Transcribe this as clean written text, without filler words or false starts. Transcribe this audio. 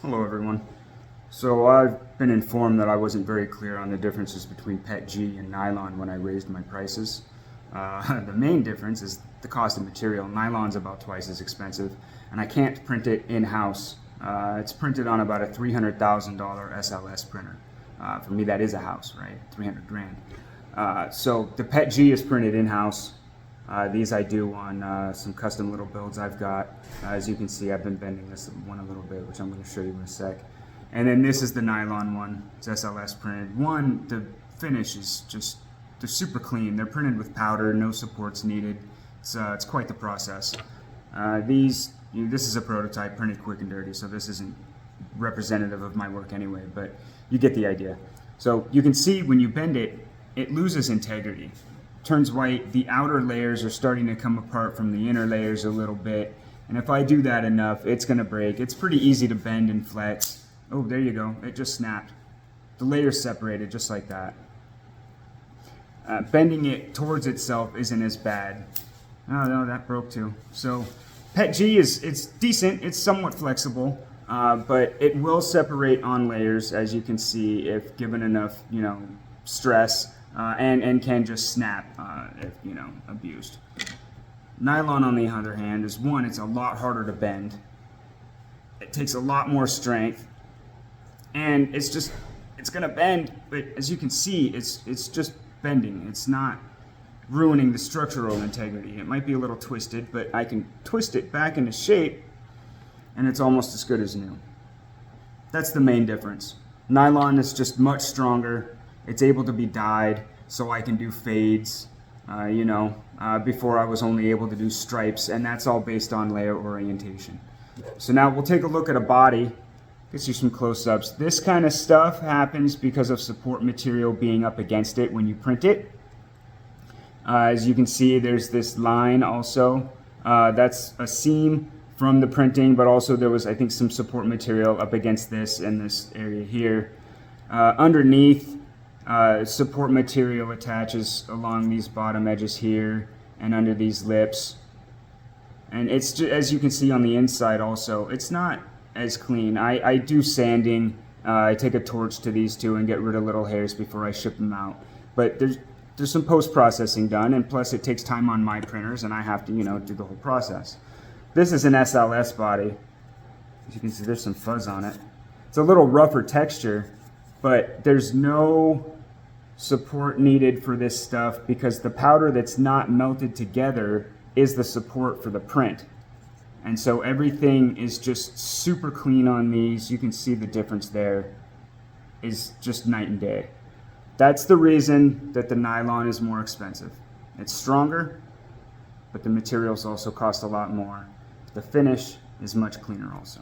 Hello everyone. So I've been informed that I wasn't very clear on the differences between PETG and nylon when I raised my prices. The main difference is the cost of material. Nylon's about twice as expensive, and I can't print it in-house. It's printed on about a $300,000 SLS printer. For me, that is a house, right? 300 grand. So the PETG is printed in-house. These I do on some custom little builds I've got. As you can see, I've been bending this one a little bit, which I'm going to show you in a sec. And then this is the nylon one. It's SLS printed. The finish is just, they're super clean. They're printed with powder, no supports needed. It's quite the process. This is a prototype, printed quick and dirty, so this isn't representative of my work anyway, but you get the idea. So you can see when you bend it, it loses integrity. Turns white. The outer layers are starting to come apart from the inner layers a little bit, and if I do that enough, it's going to break. It's pretty easy to bend and flex. Oh, there you go. It just snapped. The layers separated just like that. Bending it towards itself isn't as bad. Oh no, that broke too. So PETG it's decent. It's somewhat flexible, but it will separate on layers, as you can see, if given enough, stress. And can just snap if abused. Nylon, on the other hand, is it's a lot harder to bend. It takes a lot more strength, and it's gonna bend. But as you can see, it's just bending. It's not ruining the structural integrity. It might be a little twisted, but I can twist it back into shape, and it's almost as good as new. That's the main difference. Nylon is just much stronger. It's able to be dyed, so I can do fades, before I was only able to do stripes, and that's all based on layer orientation. So now we'll take a look at a body, get you some close-ups. This kind of stuff happens because of support material being up against it when you print it. As you can see, there's this line also. That's a seam from the printing, but also there was, I think, some support material up against this and this area here. Underneath, support material attaches along these bottom edges here and under these lips, and it's just, as you can see on the inside also, it's not as clean. I do sanding. I take a torch to these two and get rid of little hairs before I ship them out, but there's some post-processing done, and plus it takes time on my printers and I have to do the whole process. This is an SLS body. As you can see, there's some fuzz on it. It's a little rougher texture, but there's no support needed for this stuff because the powder that's not melted together is the support for the print. And so everything is just super clean on these. You can see the difference there is just night and day. That's the reason that the nylon is more expensive. It's stronger, but the materials also cost a lot more. The finish is much cleaner also.